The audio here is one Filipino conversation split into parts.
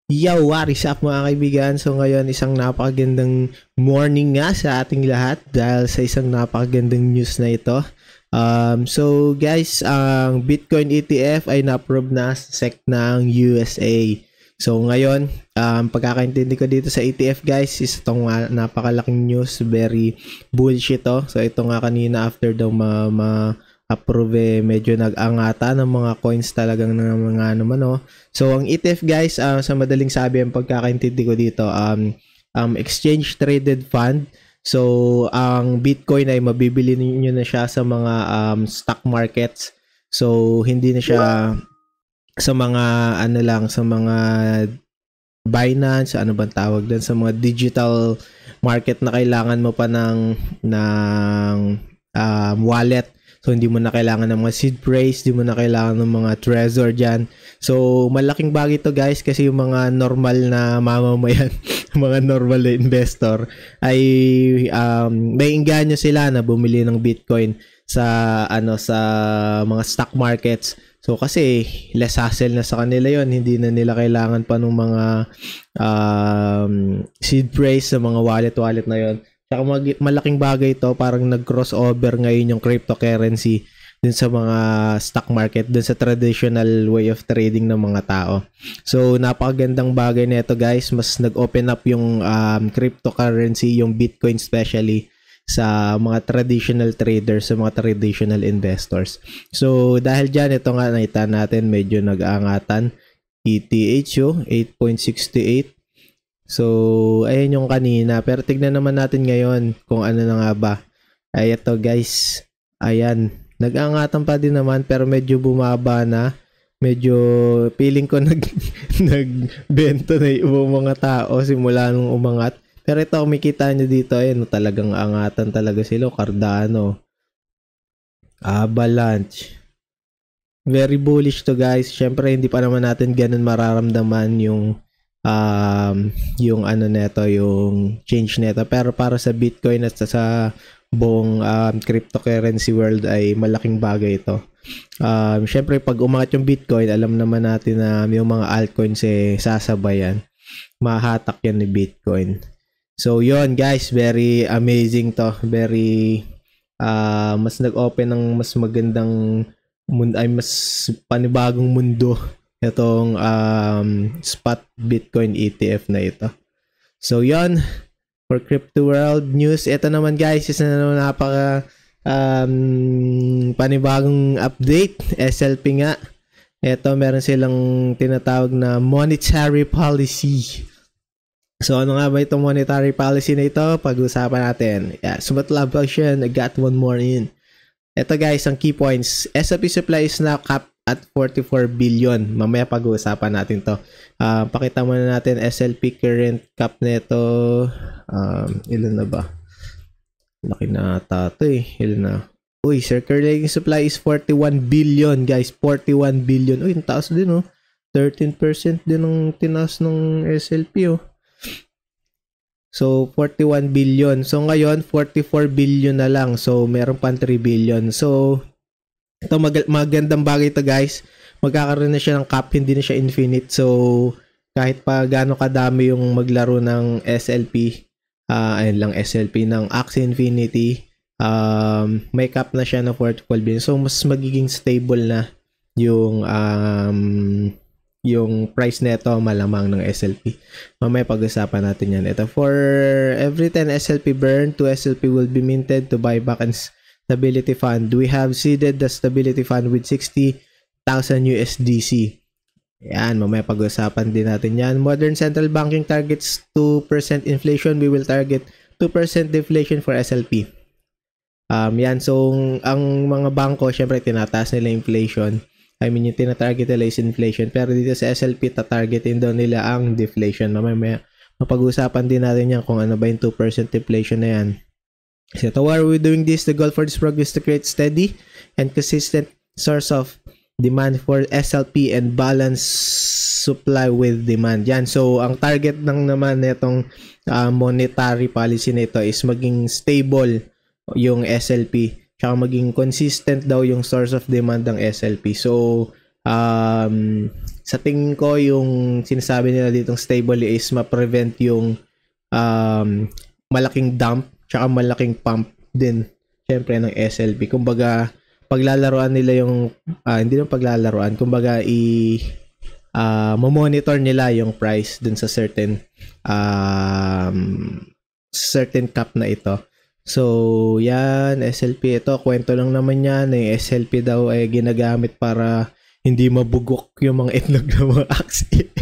Yo, what is up mga kaibigan? So ngayon isang napakagandang morning nga sa ating lahat dahil sa isang napakagandang news na ito. So guys, ang Bitcoin ETF ay na-approve na sa SEC ng USA. So ngayon, pagkakaintindi ko dito sa ETF guys is itong napakalaking news, very bullish ito. So ito nga kanina after daw approve medyo nag-angata ng mga coins talagang ng mga So ang ETF guys, sa madaling sabi ang pagkakaintindi ko dito, exchange traded fund. So ang Bitcoin ay mabibili niyo na siya sa mga stock markets. So hindi na siya sa mga sa mga Binance, ano bang tawag doon, sa mga digital market na kailangan mo pa ng wallet. So, hindi mo na kailangan ng mga seed phrase, hindi mo na kailangan ng mga trezor dyan. So, malaking bagay to guys kasi yung mga normal na mamamayan, mga normal na investor ay may inganyo sila na bumili ng Bitcoin sa sa mga stock markets. So, kasi less hassle na sa kanila yon, hindi na nila kailangan pa ng mga seed phrase sa mga wallet na yon. Tsaka malaking bagay ito, parang nag-crossover ngayon yung cryptocurrency dun sa mga stock market, dun sa traditional way of trading ng mga tao. So, napakagandang bagay nito guys. Mas nag-open up yung cryptocurrency, yung Bitcoin especially, sa mga traditional traders, sa mga traditional investors. So, dahil dyan, ito nga nakita natin, medyo nag-aangatan. ETH, 8.68. So, ayan yung kanina. Pero tignan naman natin ngayon kung ano na nga ba. Ay, ito guys. Ayan. Nag-aangatan pa din naman pero medyo bumaba na. Medyo feeling ko nagbento na yung mga tao simula nung umangat. Pero ito, kumikita nyo dito. Ayan, talagang angatan talaga sila. Cardano. Avalanche. Very bullish to guys. Syempre, hindi pa naman natin ganun mararamdaman yung yung change neto, pero para sa Bitcoin at sa buong cryptocurrency world ay malaking bagay ito. Syempre pag umangat yung Bitcoin, alam naman natin na yung mga altcoins sasabayan, mahatak yan ni Bitcoin. So yon guys, very amazing to, very mas nag-open ng mas magandang mas panibagong mundo itong spot Bitcoin ETF na ito. So yon for Crypto World News. Ito naman guys, isa na naman napaka panibagong update. SLP nga. Ito meron silang tinatawag na monetary policy. So ano nga ba itong monetary policy na ito? Pag-usapan natin. Yeah, so but love action, I got one more in. Ito guys, ang key points. SLP supply is now capped at 44 billion. Mamaya pag-uusapan natin to. Pakita muna natin SLP current cap nito. Ilan na ba? Laki na ata ito eh. Ilan na? Uy, circulating supply is 41 billion guys. 41 billion. Uy, ang taas din oh. 13% din ang tinaas ng SLP oh. So, 41 billion. So, ngayon, 44 billion na lang. So, meron pang 3 billion. So, ito magandang bagay ito guys. Magkakaroon na siya ng cap, hindi na siya infinite. So kahit pa gaano kadami yung maglaro ng SLP, ayun lang SLP ng Axie Infinity, may cap na siya ng 44 billion. So mas magiging stable na yung price nito malamang ng SLP. Mamaya pag-usapan natin yan. Ito, for every 10 SLP burn, 2 SLP will be minted to buy back and Stability Fund. We have seeded the Stability Fund with 60,000 USDC. Yan, mamaya pag-usapan din natin yan. Modern central banking targets 2% inflation. We will target 2% deflation for SLP. Yan, so ang mga bangko, syempre tinataas nila inflation. I mean, yung tinatarget nila is inflation. Pero dito sa SLP, tatargetin daw nila ang deflation. Mamaya mapag-usapan din natin yan kung ano ba yung 2% deflation na yan. So why are we doing this? The goal for this program is to create steady and consistent source of demand for SLP and balance supply with demand. Yan. So ang target ng naman nitong monetary policy nito is maging stable yung SLP. Tsaka maging consistent daw yung source of demand ng SLP. So Sa tingin ko, yung sinasabi nila ditong stable is ma-prevent yung malaking dump tsaka malaking pump din syempre ng SLP. Kumbaga, paglalaruan nila yung hindi naman paglalaruan, kumbaga mo-monitor nila yung price dun sa certain cap na ito. So, yan, SLP ito, kwento lang naman yan. SLP daw ay ginagamit para hindi mabugok yung mga itlog ng mga aksi.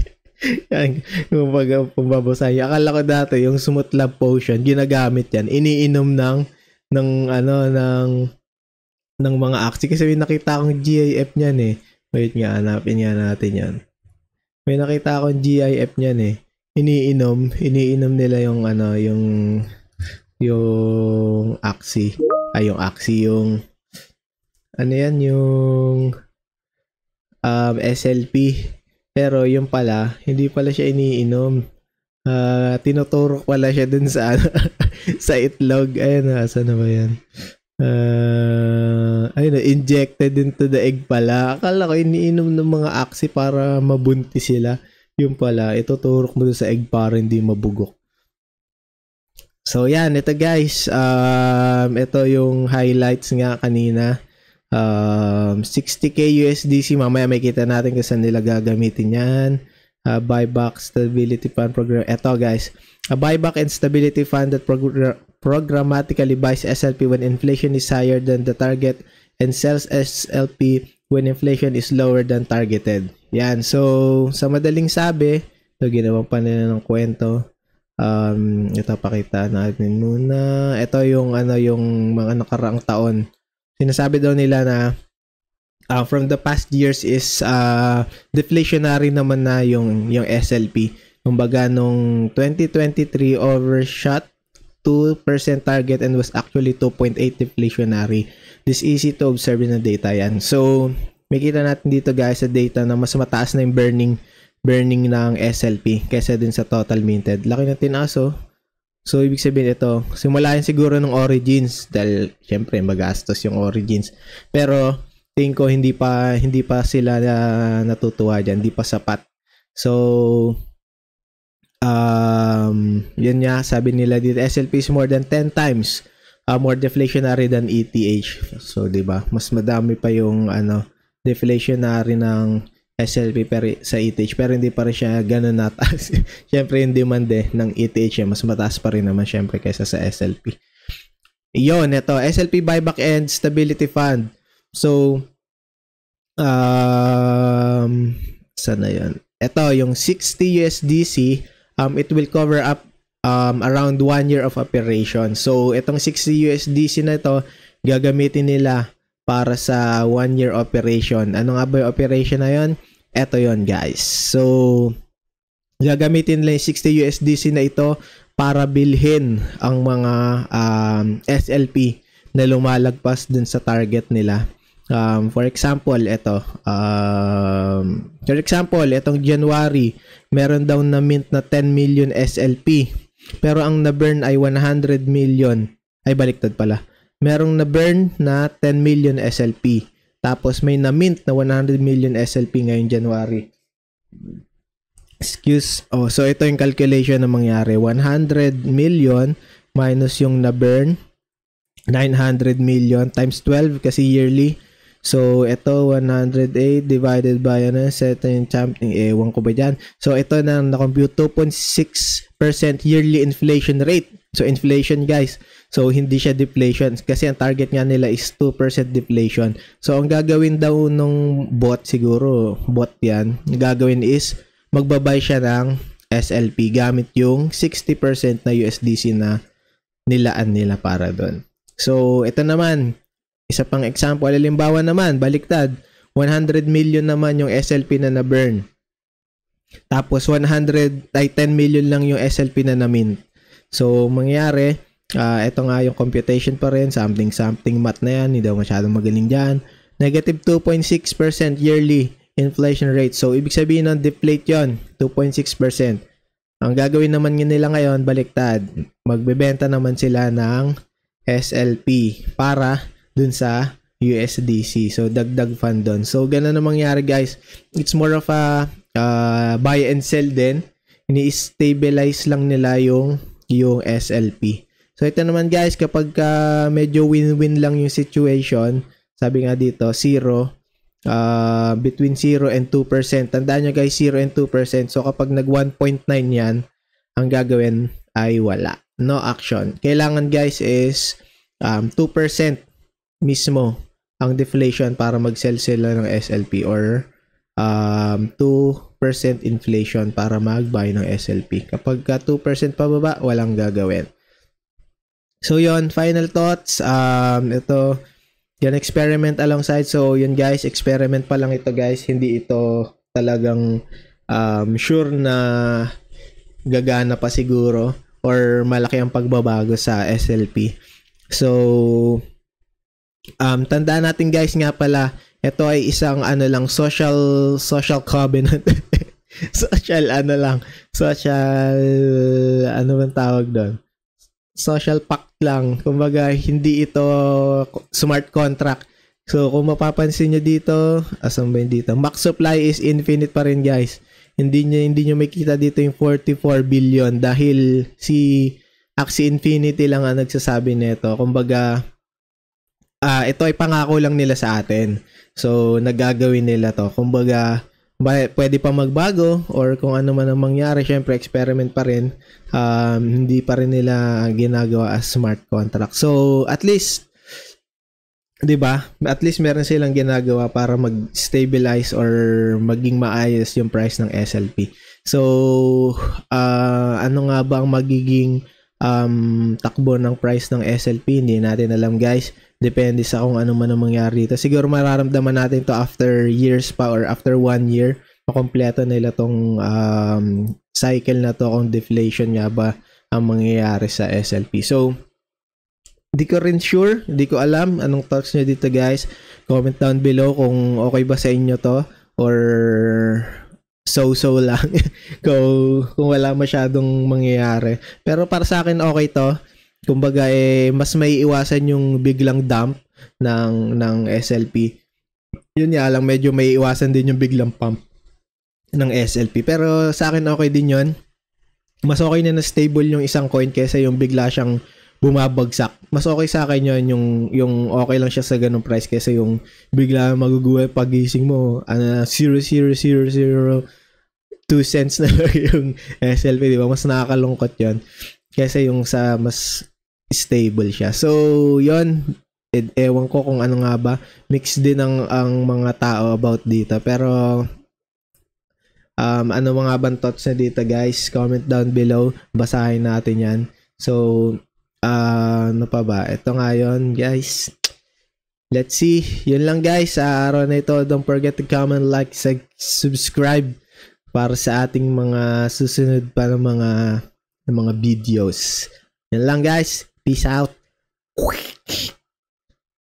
Yan, kumbaga, pumbabasahin. Akala ko dati, yung Smooth Love Potion, ginagamit yan. Iniinom ng mga aksi. Kasi may nakita akong GIF niyan eh. Wait nga, hanapin nga natin yan. May nakita akong GIF niyan eh. Iniinom nila yung yung Axie. Yung Axie, yung yung SLP. Pero yung pala, hindi pala siya iniinom. Tinuturok pala siya dun sa sa itlog. Ayun, saan na ba yan? Injected into the egg pala. Akala ko iniinom ng mga Axie para mabuntis sila. Yung pala, ituturok mo sa egg para hindi mabugok. So yan, ito guys, ito yung highlights nga kanina. 60k USDC, mamaya may kita natin kung saan nila gagamitin yan. Buyback Stability Fund Program. Ito guys, a buyback and stability fund that programmatically buys SLP when inflation is higher than the target and sells SLP when inflation is lower than targeted. Yan, so sa madaling sabi, ito ginawa pa nila ng kwento. Ito pakita natin muna. Ito yung yung mga nakaraang taon. Sinasabi daw nila na from the past years is deflationary naman na yung SLP. Kumbaga nung 2023 overshot 2% target and was actually 2.8 deflationary. This easy to observe in the data yan. So, makita natin dito guys sa data na mas mataas na yung burning ng SLP kaysa din sa total minted. Laki ng tinaso. So, ibig sabihin ito, simula yan siguro ng Origins dahil syempre magastos yung Origins. Pero, tingin ko hindi pa sila natutuwa dyan. Hindi pa sapat. So, yun nga, sabi nila dito, SLP is more than 10 times more deflationary than ETH. So, diba? Mas madami pa yung deflationary ng SLP sa ETH, pero hindi pa rin siya ganun nataas. Syempre yung demand ng ETH mas mataas pa rin naman syempre kaysa sa SLP. Iyon, ito, SLP Buyback and Stability Fund. So, saan na yun? Ito, yung 60 USDC, it will cover up around 1 year of operation. So, itong 60 USDC na ito, gagamitin nila para sa 1 year operation. Ano nga ba yung operation na yun? Ito yon guys. So, gagamitin nila yung 60 USDC na ito para bilhin ang mga SLP na lumalagpas dun sa target nila. For example, itong January, meron daw na mint na 10 million SLP. Pero ang na-burn ay 100 million. Ay, baliktad pala. Merong na-burn na 10 million SLP. Tapos may na-mint na 100 million SLP ngayong January. So ito yung calculation na mangyari. 100 million minus yung na-burn, 900 million times 12 kasi yearly. So ito 108 divided by certain something, ewan ko ba dyan. So ito na na-compute 2.6% yearly inflation rate. So inflation guys. So hindi siya deflation kasi ang target nga nila is 2% deflation. So ang gagawin daw nung bot, siguro bot yan, ang gagawin is magbabay siya ng SLP gamit yung 60% na USDC na nilaan nila para doon. So ito naman, isa pang example, halimbawa naman, baliktad, 100 million naman yung SLP na na-burn. Tapos 10 million lang yung SLP na na-mint. So, mangyari, ito nga yung computation pa rin, something math na yan, hindi daw masyadong magaling dyan. Negative 2.6% yearly inflation rate. So, ibig sabihin ng deflate yon 2.6%. Ang gagawin naman nila ngayon, baliktad, magbebenta naman sila ng SLP para dun sa USDC. So dagdag fund doon. So ganun na mangyari guys. It's more of a buy and sell din. Ini-stabilize lang nila yung SLP. So ito naman guys, kapag medyo win-win lang yung situation, sabi nga dito, between 0 and 2%. Tandaan nyo guys, 0 and 2%. So kapag nag 1.9 yan, ang gagawin ay wala. No action. Kailangan guys is 2% mismo ang deflation para mag-sell sila ng SLP, or 2% inflation para mag-buy ng SLP. Kapag 2% pababa, walang gagawin. So yon, final thoughts. Ito, yan, experiment alongside. So yun guys, experiment pa lang ito guys. Hindi ito talagang sure na gagana pa siguro or malaki ang pagbabago sa SLP. So tandaan natin guys nga pala, ito ay isang social covenant. Bang tawag doon? Social pact lang. Kumbaga, hindi ito smart contract. So, kung mapapansin nyo dito, asan ba yun dito? Max supply is infinite pa rin guys. Hindi nyo makita dito yung 44 billion dahil si Axie Infinity lang ang nagsasabi nito. Kumbaga, ito ay pangako lang nila sa atin. So, nagagawin nila to. Kumbaga, pwede pa magbago or kung ano man ang mangyari, syempre experiment pa rin. Hindi pa rin nila ginagawa as smart contract. So, at least, 'di ba? At least meron silang ginagawa para mag-stabilize or maging maayos yung price ng SLP. So, ano nga ba ang magiging takbo ng price ng SLP? Hindi natin alam guys. Depende sa kung ano man ang mangyari dito. Siguro mararamdaman natin to after years pa or after 1 year. Makompleto nila tong cycle na to kung deflation nga ba ang mangyayari sa SLP. So, di ko rin sure. Di ko alam anong thoughts nyo dito guys. Comment down below kung okay ba sa inyo to or so-so lang. kung wala masyadong mangyayari. Pero para sa akin okay to. Kumbaga mas may iwasan yung biglang dump ng SLP. Yun nga lang, medyo may iwasan din yung biglang pump ng SLP. Pero sa akin okay din yun. Mas okay na stable yung isang coin kaysa yung bigla siyang bumabagsak. Mas okay sa akin yun, yung okay lang siya sa ganung price kaysa yung bigla magugulat pagising mo 0.0002 cents na lang yung SLP, di ba? Mas nakakalungkot yun kaysa yung sa mas stable siya. So, yon, ewan ko kung ano nga ba. Mix din ang mga tao about dito. Pero, ano mga bang thoughts na dito guys? Comment down below. Basahin natin yan. So, ano pa ba? Ito nga yun guys. Let's see. Yun lang guys. Sa araw na ito, don't forget to comment, like, subscribe para sa ating mga susunod pa ng mga videos. Yan lang guys. Peace out.